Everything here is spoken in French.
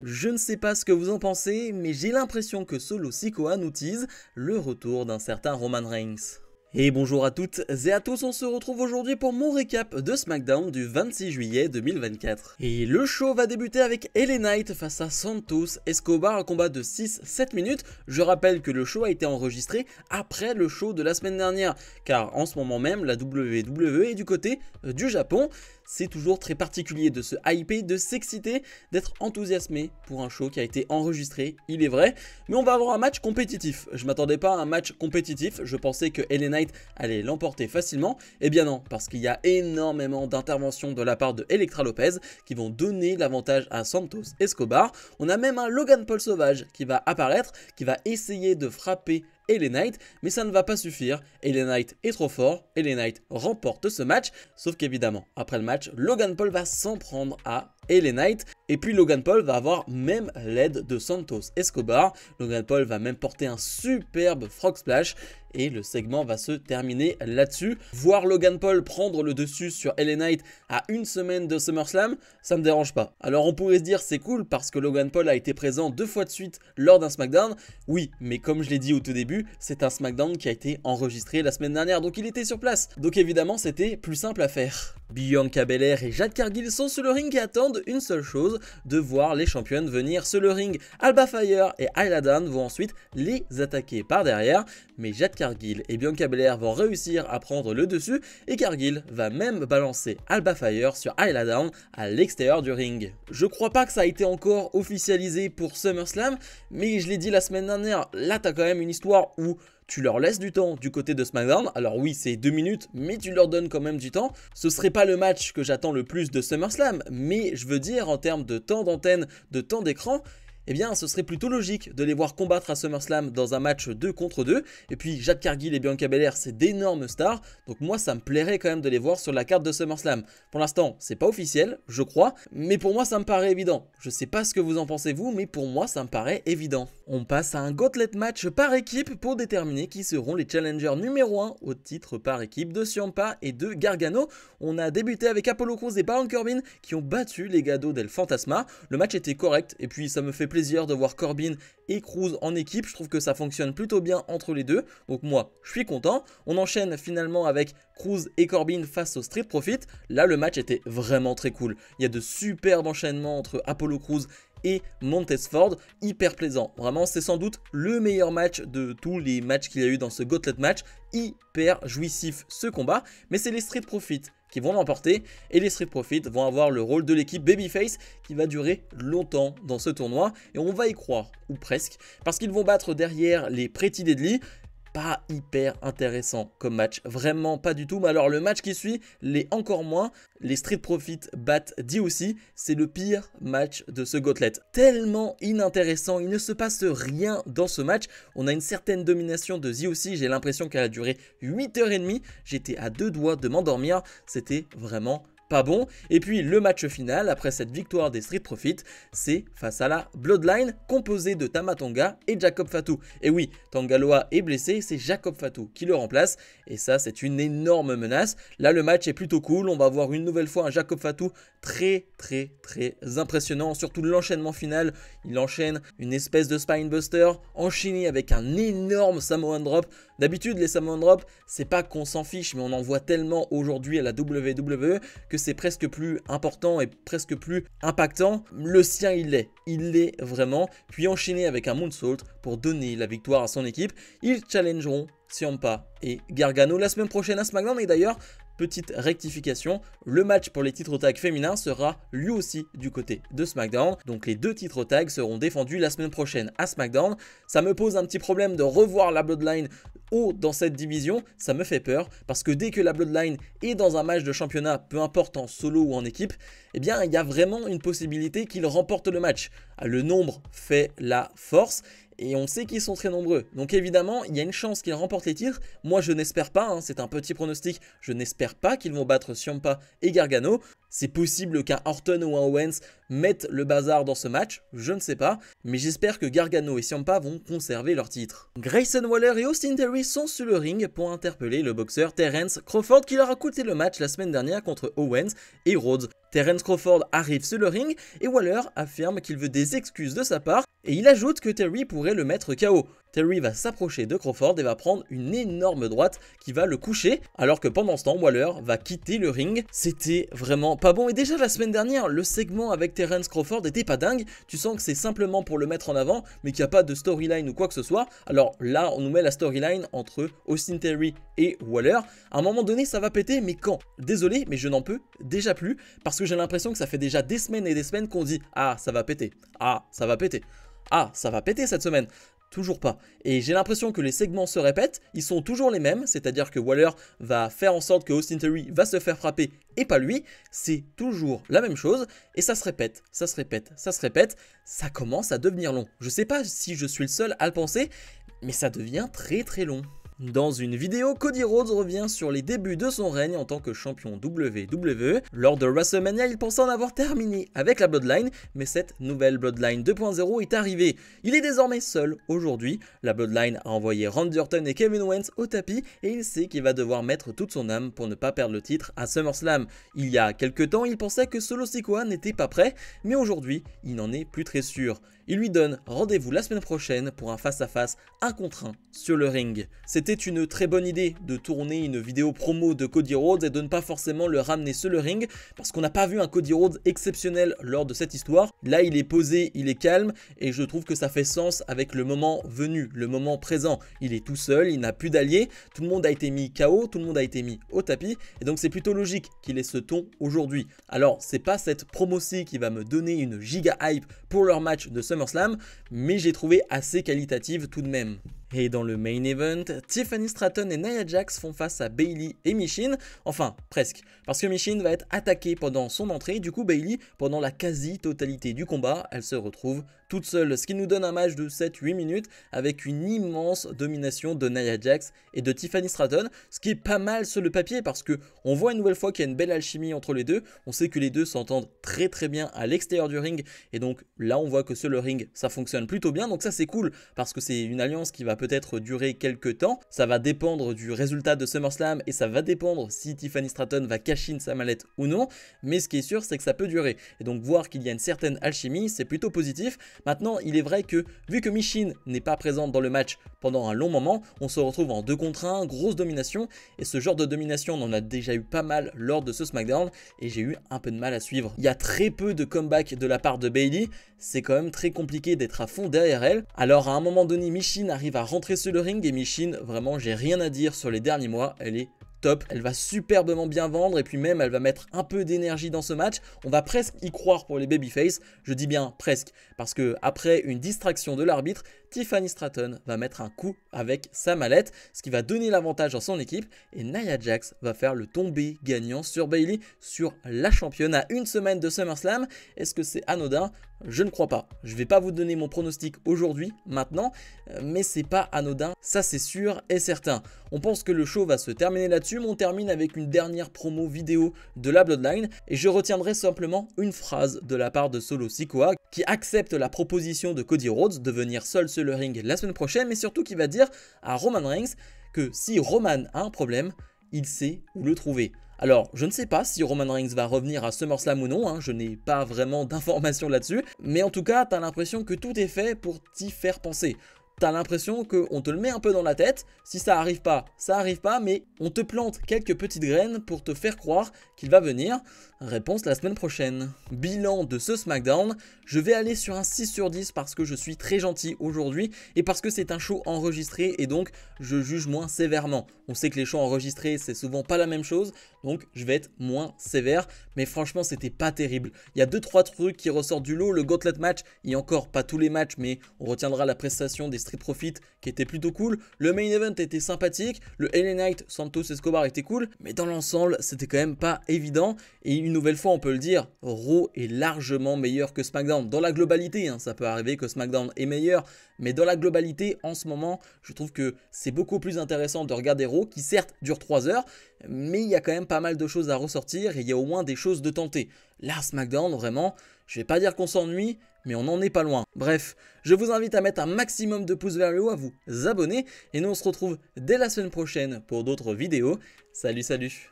Je ne sais pas ce que vous en pensez, mais j'ai l'impression que Solo Sikoa nous tease le retour d'un certain Roman Reigns. Et bonjour à toutes et à tous, on se retrouve aujourd'hui pour mon récap de SmackDown du 26 juillet 2024. Et le show va débuter avec LA Knight face à Santos Escobar, un combat de 6-7 minutes. Je rappelle que le show a été enregistré après le show de la semaine dernière, car en ce moment même, la WWE est du côté du Japon. C'est toujours très particulier de se hyper, de s'exciter, d'être enthousiasmé pour un show qui a été enregistré, il est vrai. Mais on va avoir un match compétitif. Je m'attendais pas à un match compétitif, je pensais que LA Knight allait l'emporter facilement. Eh bien non, parce qu'il y a énormément d'interventions de la part de Elektra Lopez qui vont donner l'avantage à Santos Escobar. On a même un Logan Paul sauvage qui va apparaître, qui va essayer de frapper LA Knight, mais ça ne va pas suffire. LA Knight est trop fort, LA Knight remporte ce match, sauf qu'évidemment, après le match, Logan Paul va s'en prendre à LA Knight, et puis Logan Paul va avoir même l'aide de Santos Escobar. Logan Paul va même porter un superbe frog splash, et le segment va se terminer là-dessus. Voir Logan Paul prendre le dessus sur LA Knight à une semaine de SummerSlam, ça me dérange pas. Alors on pourrait se dire c'est cool parce que Logan Paul a été présent 2 fois de suite lors d'un SmackDown. Oui, mais comme je l'ai dit au tout début, c'est un SmackDown qui a été enregistré la semaine dernière, donc il était sur place. Donc évidemment c'était plus simple à faire. Bianca Belair et Jade Cargill sont sur le ring et attendent une seule chose, de voir les championnes venir sur le ring. Alba Fire et Isla Dawn vont ensuite les attaquer par derrière, mais Jade Cargill et Bianca Belair vont réussir à prendre le dessus et Cargill va même balancer Alba Fire sur Isla Dawn à l'extérieur du ring. Je crois pas que ça a été encore officialisé pour SummerSlam, mais je l'ai dit la semaine dernière, là t'as quand même une histoire où tu leur laisses du temps du côté de SmackDown. Alors oui, c'est 2 minutes, mais tu leur donnes quand même du temps. Ce serait pas le match que j'attends le plus de SummerSlam, mais je veux dire en termes de temps d'antenne, de temps d'écran, eh bien ce serait plutôt logique de les voir combattre à SummerSlam dans un match 2 contre 2. Et puis Jade Cargill et Bianca Belair, c'est d'énormes stars, donc moi ça me plairait quand même de les voir sur la carte de SummerSlam. Pour l'instant c'est pas officiel, je crois, mais pour moi ça me paraît évident. Je sais pas ce que vous en pensez vous, mais pour moi ça me paraît évident. On passe à un gauntlet match par équipe pour déterminer qui seront les challengers numéro 1 au titre par équipe de Ciampa et de Gargano. On a débuté avec Apollo Crews et Baron Corbin qui ont battu les Legado del Fantasma. Le match était correct et puis ça me fait plaisir de voir Corbin et Crews en équipe. Je trouve que ça fonctionne plutôt bien entre les deux, donc moi je suis content. On enchaîne finalement avec Crews et Corbin face au Street Profit. Là le match était vraiment très cool. Il y a de superbes enchaînements entre Apollo Crews et Montez Ford, hyper plaisant. Vraiment, c'est sans doute le meilleur match de tous les matchs qu'il y a eu dans ce Gauntlet match. Hyper jouissif ce combat, mais c'est les Street Profits qui vont l'emporter et les Street Profits vont avoir le rôle de l'équipe Babyface qui va durer longtemps dans ce tournoi et on va y croire, ou presque, parce qu'ils vont battre derrière les Pretty Deadly. Pas hyper intéressant comme match, vraiment pas du tout. Mais alors le match qui suit l'est encore moins. Les Street Profits battent DOC, c'est le pire match de ce Gauntlet. Tellement inintéressant, il ne se passe rien dans ce match. On a une certaine domination de DOC, j'ai l'impression qu'elle a duré 8h30. J'étais à 2 doigts de m'endormir, c'était vraiment pas bon. Et puis le match final, après cette victoire des Street Profits, c'est face à la Bloodline, composée de Tama Tonga et Jacob Fatu. Et oui, Tangaloa est blessé, c'est Jacob Fatu qui le remplace, et ça c'est une énorme menace. Là le match est plutôt cool, on va voir une nouvelle fois un Jacob Fatu très impressionnant, surtout l'enchaînement final. Il enchaîne une espèce de spinebuster, enchaîné avec un énorme Samoan Drop. D'habitude les Samoan Drop, c'est pas qu'on s'en fiche, mais on en voit tellement aujourd'hui à la WWE que c'est presque plus important et presque plus impactant. Le sien il l'est vraiment. Puis enchaîné avec un moonsault pour donner la victoire à son équipe. Ils challengeront Ciampa et Gargano la semaine prochaine à SmackDown. Et d'ailleurs, petite rectification, le match pour les titres tag féminins sera lui aussi du côté de SmackDown. Donc les 2 titres tag seront défendus la semaine prochaine à SmackDown. Ça me pose un petit problème de revoir la Bloodline haut dans cette division, ça me fait peur parce que dès que la Bloodline est dans un match de championnat, peu importe en solo ou en équipe, eh bien il y a vraiment une possibilité qu'ils remportent le match. Le nombre fait la force et on sait qu'ils sont très nombreux. Donc évidemment, il y a une chance qu'ils remportent les titres. Moi, je n'espère pas, hein, c'est un petit pronostic, je n'espère pas qu'ils vont battre Ciampa et Gargano. C'est possible qu'un Orton ou un Owens mettent le bazar dans ce match, je ne sais pas, mais j'espère que Gargano et Ciampa vont conserver leur titre. Grayson Waller et Austin Theory sont sur le ring pour interpeller le boxeur Terence Crawford qui leur a coûté le match la semaine dernière contre Owens et Rhodes. Terence Crawford arrive sur le ring et Waller affirme qu'il veut des excuses de sa part et il ajoute que Theory pourrait le mettre KO. Theory va s'approcher de Crawford et va prendre une énorme droite qui va le coucher, alors que pendant ce temps, Waller va quitter le ring. C'était vraiment pas bon. Et déjà la semaine dernière, le segment avec Terence Crawford était pas dingue. Tu sens que c'est simplement pour le mettre en avant, mais qu'il n'y a pas de storyline ou quoi que ce soit. Alors là, on nous met la storyline entre Austin Theory et Waller. À un moment donné, ça va péter, mais quand? Désolé, mais je n'en peux déjà plus, parce que j'ai l'impression que ça fait déjà des semaines et des semaines qu'on dit « Ah, ça va péter. Ah, ça va péter. Ah, ça va péter cette semaine. » Toujours pas. Et j'ai l'impression que les segments se répètent, ils sont toujours les mêmes, c'est-à-dire que Waller va faire en sorte que Austin Theory va se faire frapper et pas lui, c'est toujours la même chose, et ça se répète, ça se répète, ça se répète, ça commence à devenir long. Je sais pas si je suis le seul à le penser, mais ça devient très très long. Dans une vidéo, Cody Rhodes revient sur les débuts de son règne en tant que champion WWE. Lors de WrestleMania, il pensait en avoir terminé avec la Bloodline, mais cette nouvelle Bloodline 2.0 est arrivée. Il est désormais seul aujourd'hui. La Bloodline a envoyé Randy Orton et Kevin Owens au tapis et il sait qu'il va devoir mettre toute son âme pour ne pas perdre le titre à SummerSlam. Il y a quelques temps, il pensait que Solo Sikoa n'était pas prêt, mais aujourd'hui, il n'en est plus très sûr. Il lui donne rendez-vous la semaine prochaine pour un face-à-face 1 contre 1 sur le ring. C'était une très bonne idée de tourner une vidéo promo de Cody Rhodes et de ne pas forcément le ramener sur le ring parce qu'on n'a pas vu un Cody Rhodes exceptionnel lors de cette histoire. Là, il est posé, il est calme et je trouve que ça fait sens avec le moment venu, le moment présent. Il est tout seul, il n'a plus d'alliés, tout le monde a été mis KO, tout le monde a été mis au tapis et donc c'est plutôt logique qu'il ait ce ton aujourd'hui. Alors, c'est pas cette promo-ci qui va me donner une giga hype pour leur match de SummerSlam, mais j'ai trouvé assez qualitative tout de même. Et dans le main event, Tiffany Stratton et Nia Jax font face à Bayley et Michin, enfin presque, parce que Michin va être attaquée pendant son entrée, du coup Bayley, pendant la quasi-totalité du combat, elle se retrouve toute seule, ce qui nous donne un match de 7-8 minutes avec une immense domination de Nia Jax et de Tiffany Stratton, ce qui est pas mal sur le papier parce que on voit une nouvelle fois qu'il y a une belle alchimie entre les deux, on sait que les deux s'entendent très très bien à l'extérieur du ring et donc là on voit que sur le ring ça fonctionne plutôt bien, donc ça c'est cool parce que c'est une alliance qui va peut-être durer quelques temps, ça va dépendre du résultat de SummerSlam et ça va dépendre si Tiffany Stratton va cash in sa mallette ou non, mais ce qui est sûr c'est que ça peut durer et donc voir qu'il y a une certaine alchimie c'est plutôt positif. Maintenant il est vrai que vu que Michin n'est pas présente dans le match pendant un long moment, on se retrouve en 2 contre 1, grosse domination et ce genre de domination on en a déjà eu pas mal lors de ce SmackDown et j'ai eu un peu de mal à suivre. Il y a très peu de comeback de la part de Bayley, c'est quand même très compliqué d'être à fond derrière elle. Alors à un moment donné Michin arrive à rentrer sur le ring et Michin, vraiment j'ai rien à dire sur les derniers mois, elle est top, elle va superbement bien vendre et puis même elle va mettre un peu d'énergie dans ce match, on va presque y croire pour les babyface, je dis bien presque, parce que après une distraction de l'arbitre, Tiffany Stratton va mettre un coup avec sa mallette, ce qui va donner l'avantage à son équipe et Nia Jax va faire le tombé gagnant sur Bayley, sur la championne à une semaine de SummerSlam. Est-ce que c'est anodin? Je ne crois pas. Je ne vais pas vous donner mon pronostic aujourd'hui, maintenant, mais c'est pas anodin, ça c'est sûr et certain. On pense que le show va se terminer là-dessus, mais on termine avec une dernière promo vidéo de la Bloodline et je retiendrai simplement une phrase de la part de Solo Sikoa qui accepte la proposition de Cody Rhodes de venir seul sur le ring la semaine prochaine, mais surtout qui va dire à Roman Reigns que si Roman a un problème, il sait où le trouver. Alors, je ne sais pas si Roman Reigns va revenir à SummerSlam ou non, hein, je n'ai pas vraiment d'informations là-dessus, mais en tout cas, t'as l'impression que tout est fait pour t'y faire penser. T'as l'impression qu'on te le met un peu dans la tête, si ça arrive pas, mais on te plante quelques petites graines pour te faire croire qu'il va venir. Réponse la semaine prochaine. Bilan de ce SmackDown, je vais aller sur un 6 sur 10 parce que je suis très gentil aujourd'hui et parce que c'est un show enregistré et donc je juge moins sévèrement. On sait que les shows enregistrés c'est souvent pas la même chose, donc je vais être moins sévère, mais franchement c'était pas terrible. Il y a 2-3 trucs qui ressortent du lot, le Gauntlet match, et encore pas tous les matchs, mais on retiendra la prestation des Street Profits qui était plutôt cool, le main event était sympathique, le LA Knight Santos Escobar était cool, mais dans l'ensemble c'était quand même pas évident. Et une nouvelle fois on peut le dire, Raw est largement meilleur que SmackDown. Dans la globalité, hein, ça peut arriver que SmackDown est meilleur, mais dans la globalité en ce moment je trouve que c'est beaucoup plus intéressant de regarder Raw, qui certes dure 3 heures, mais il y a quand même pas mal de choses à ressortir et il y a au moins des choses de tenter. Là SmackDown vraiment, je vais pas dire qu'on s'ennuie, mais on n'en est pas loin. Bref, je vous invite à mettre un maximum de pouces vers le haut, à vous abonner, et nous on se retrouve dès la semaine prochaine pour d'autres vidéos. Salut salut.